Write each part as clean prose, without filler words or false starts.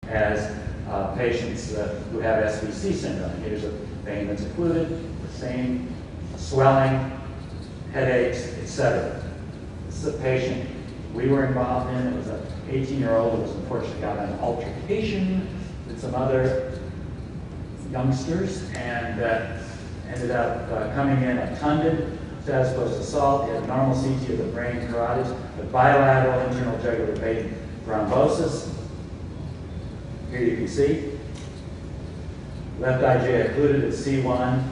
as patients who have SVC syndrome. Here's a vein that's occluded, the same swelling, headaches, etc. This is a patient we were involved in. It was an 18-year-old who was unfortunately got in an altercation with some other youngsters and ended up coming in obtunded, status post-assault. He had normal CT of the brain carotids, but bilateral internal jugular vein thrombosis. Here you can see. Left IJ occluded at C1.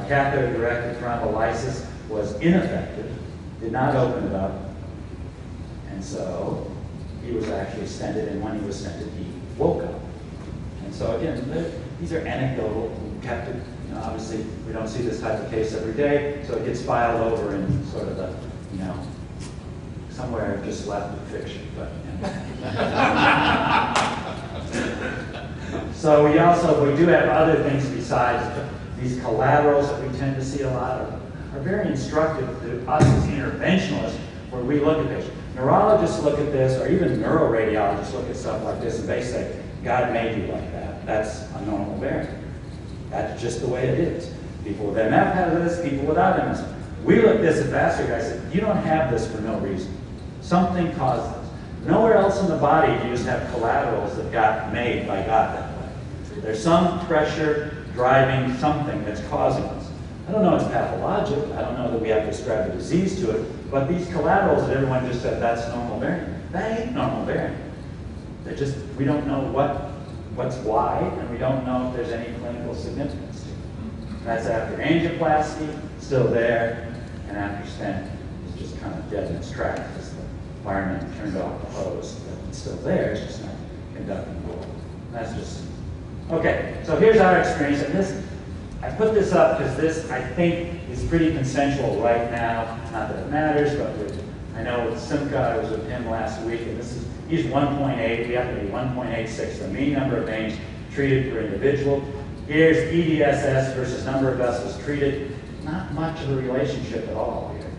Catheter-directed thrombolysis was ineffective, did not open it up, and so he was actually stented, and when he was stented, he woke up. And so again, these are anecdotal. We kept it, obviously we don't see this type of case every day, so it gets filed over in sort of the, somewhere just left in fiction. But so we do have other things besides these collaterals that we tend to see a lot are very instructive to us as interventionalists, where we look at patients. Neurologists look at this, or even neuroradiologists look at stuff like this, and they say, God made you like that. That's a normal variant. That's just the way it is. People with MF have this, people without MS. We look at this at vascular guys and say, you don't have this for no reason. Something caused this. Nowhere else in the body do you just have collaterals that got made by God that way. There's some pressure driving something that's causing this. I don't know it's pathologic. I don't know that we have to ascribe a disease to it, but these collaterals that everyone just said, that's normal variant. That ain't normal variant. They're just, we don't know what's why, and we don't know if there's any clinical significance to it. That's after angioplasty, still there, and after stent, it's just kind of dead in its tracks because the fireman turned off the hose. But it's still there, it's just not conducting well. That's just, okay, so here's our experience, and this, I put this up because this, I think, is pretty consensual right now. Not that it matters, but I know with Simca, I was with him last week, and he's 1.8, we have to be 1.86, the mean number of veins treated per individual. Here's EDSS versus number of vessels treated. Not much of a relationship at all here.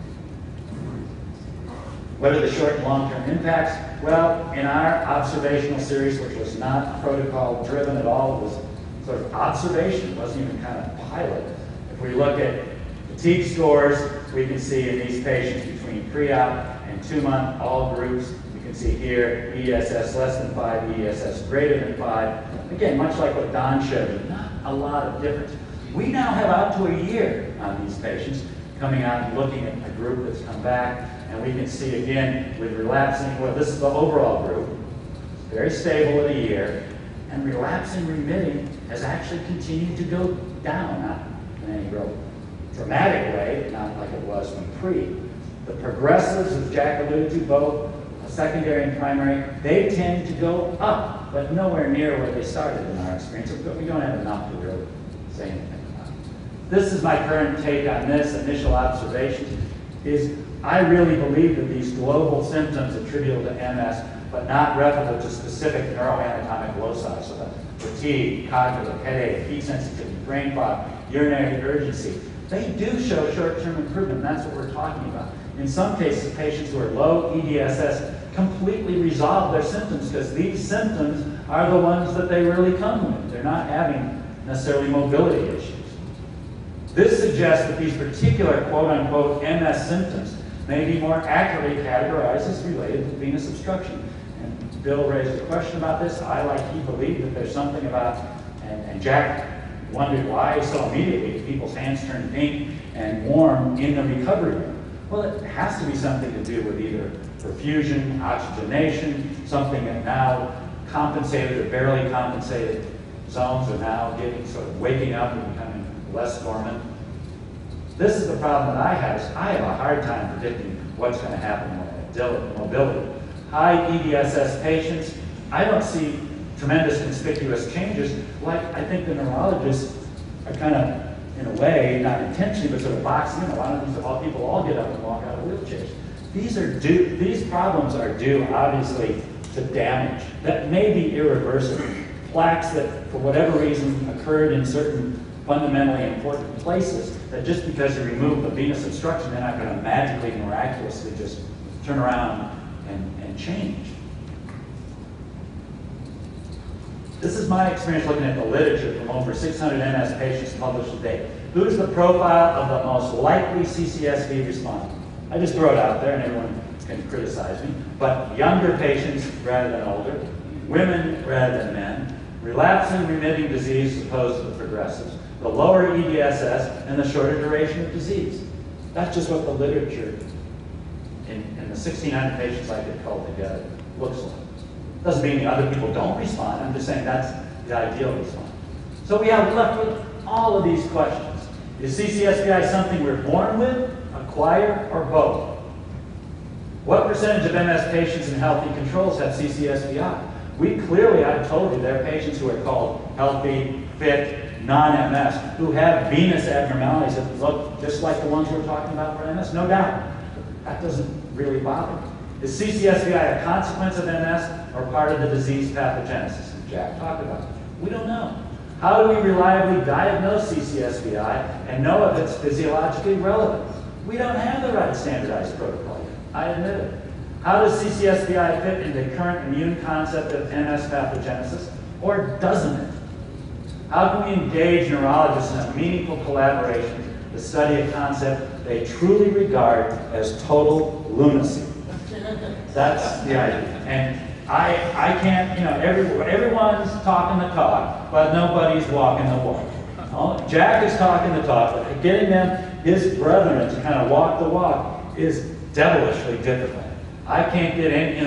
What are the short and long-term impacts? Well, in our observational series, which was not protocol driven at all, it was sort of observation, it wasn't even kind of pilot. If we look at fatigue scores, we can see in these patients between pre-op and 2-month, all groups. You can see here, ESS less than 5, ESS greater than 5. Again, much like what Don showed you, not a lot of difference. We now have out to a year on these patients, coming out and looking at a group that's come back, and we can see again with relapsing, well, this is the overall group, very stable at a year, and relapsing remitting has actually continued to go down, not in any real dramatic way, not like it was when pre. The progressives, as Jack alluded to, both secondary and primary, they tend to go up, but nowhere near where they started in our experience. We don't have enough to really say anything about it. This is my current take on this, initial observations, is I really believe that these global symptoms attributable to MS, but not replicable to specific neuroanatomic loci, so the fatigue, cognitive, headache, heat sensitivity, brain fog, urinary urgency, they do show short-term improvement, and that's what we're talking about. In some cases, patients who are low EDSS completely resolve their symptoms because these symptoms are the ones that they really come with. They're not having necessarily mobility issues. This suggests that these particular quote-unquote MS symptoms may be more accurately categorized as related to venous obstruction. And Bill raised a question about this. I, like he, believe that there's something about, and Jack wondered why so immediately people's hands turned pink and warm in the recovery room. Well, it has to be something to do with either perfusion, oxygenation, something that now compensated or barely compensated zones are now getting sort of waking up and becoming less dormant. This is the problem that I have, is I have a hard time predicting what's going to happen with mobility. High EDSS patients, I don't see tremendous conspicuous changes like I think the neurologists are kind of, in a way, not intentionally, but sort of boxing in. A lot of these people all get up and walk out of wheelchairs. These problems are due, obviously, to damage that may be irreversible. Plaques that, for whatever reason, occurred in certain fundamentally important places, that just because you remove the venous obstruction, they're not going to magically, miraculously just turn around and change. This is my experience looking at the literature from over 600 MS patients published to date. Who's the profile of the most likely CCSV responder? I just throw it out there and everyone can criticize me, but younger patients rather than older, women rather than men, relapsing remitting disease opposed to the progressives, the lower EDSS, and the shorter duration of disease. That's just what the literature in the 1,600 patients I could cull together looks like. Doesn't mean the other people don't respond. I'm just saying that's the ideal response. So we have left with all of these questions. Is CCSVI something we're born with, acquire, or both? What percentage of MS patients in healthy controls have CCSVI? We clearly, I've told you, there are patients who are called healthy, fit, non-MS, who have venous abnormalities that look just like the ones we're talking about for MS, no doubt. That doesn't really bother me. Is CCSVI a consequence of MS or part of the disease pathogenesis? And Jack talked about it. We don't know. How do we reliably diagnose CCSVI and know if it's physiologically relevant? We don't have the right standardized protocol yet. I admit it. How does CCSVI fit into the current immune concept of MS pathogenesis, or doesn't it? How can we engage neurologists in a meaningful collaboration to study a concept they truly regard as total lunacy? That's the idea. And I can't, everyone's talking the talk, but nobody's walking the walk. Jack is talking the talk, but getting them, his brethren, to kind of walk the walk is devilishly difficult. I can't get in,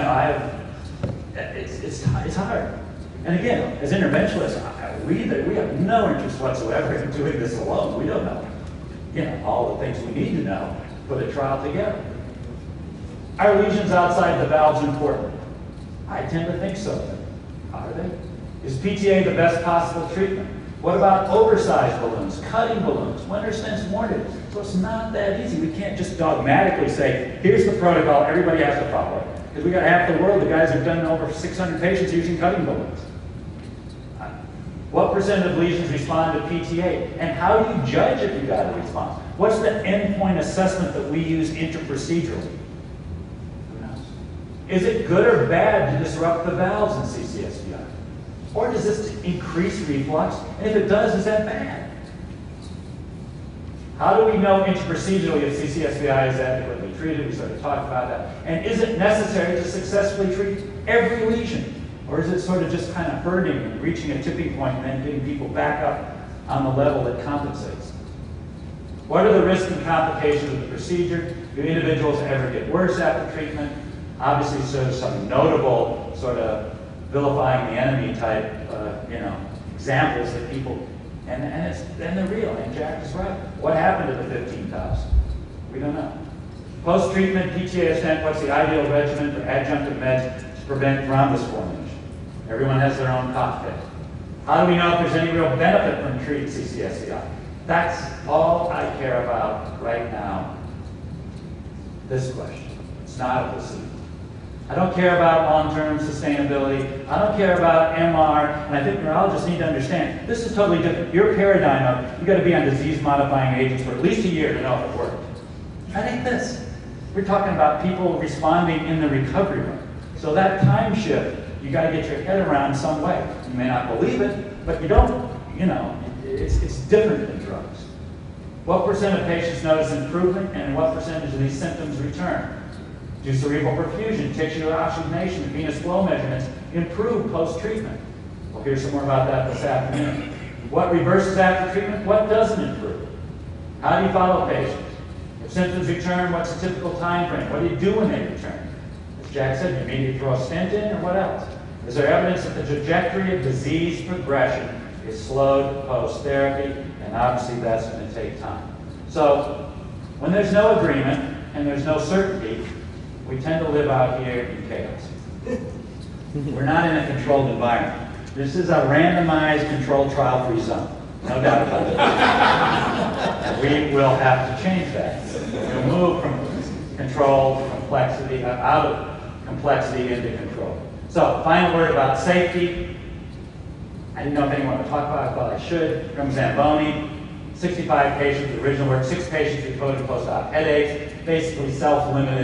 it's hard. And again, as interventionists, we have no interest whatsoever in doing this alone. We don't know, all the things we need to know to put a trial together. Are lesions outside the valves important? I tend to think so. Are they? Is PTA the best possible treatment? What about oversized balloons, cutting balloons? When are stents warranted? So it's not that easy. We can't just dogmatically say, here's the protocol, everybody has to follow it. Because we got half the world, the guys who've done over 600 patients using cutting balloons. What percent of lesions respond to PTA? And how do you judge if you got a response? What's the endpoint assessment that we use intraprocedurally? Who knows? Is it good or bad to disrupt the valves in CCSVI? Or does this increase reflux? And if it does, is that bad? How do we know intraprocedurally if CCSVI is adequately treated? We sort of talked about that. And is it necessary to successfully treat every lesion? Or is it sort of just kind of hurting and reaching a tipping point and then getting people back up on the level that compensates? What are the risks and complications of the procedure? Do individuals ever get worse after treatment? Obviously, there's some notable sort of vilifying the enemy type, examples that people, and they're real, and Jack is right. What happened to the 15,000? We don't know. Post-treatment PTA stent, what's the ideal regimen for adjunctive meds to prevent thrombus formation? Everyone has their own cocktail. How do we know if there's any real benefit from treating CCSVI? That's all I care about right now. This question. It's not a placebo. I don't care about long-term sustainability. I don't care about MR, and I think neurologists need to understand this is totally different. Your paradigm of you've got to be on disease-modifying agents for at least a year to know if it worked. I think this. We're talking about people responding in the recovery room. So that time shift, you got to get your head around some way. You may not believe it, but you don't, it's different than drugs. What percent of patients notice improvement, and what percentage of these symptoms return? Do cerebral perfusion, tissue oxygenation, venous flow measurements improve post-treatment? We'll hear some more about that this afternoon. What reverses after treatment? What doesn't improve? How do you follow patients? If symptoms return, what's the typical time frame? What do you do when they return? As Jack said, you immediately throw a stent in, or what else? Is there evidence that the trajectory of disease progression is slowed post-therapy? And obviously that's going to take time. So when there's no agreement and there's no certainty, we tend to live out here in chaos. We're not in a controlled environment. This is a randomized controlled trial-free zone. No doubt about it. We will have to change that. We'll move from control, complexity, out of complexity into control. So, final word about safety. I didn't know if anyone would talk about it, but I should. From Zamboni, 65 patients, the original work, 6 patients reported post-op headaches, basically self-limited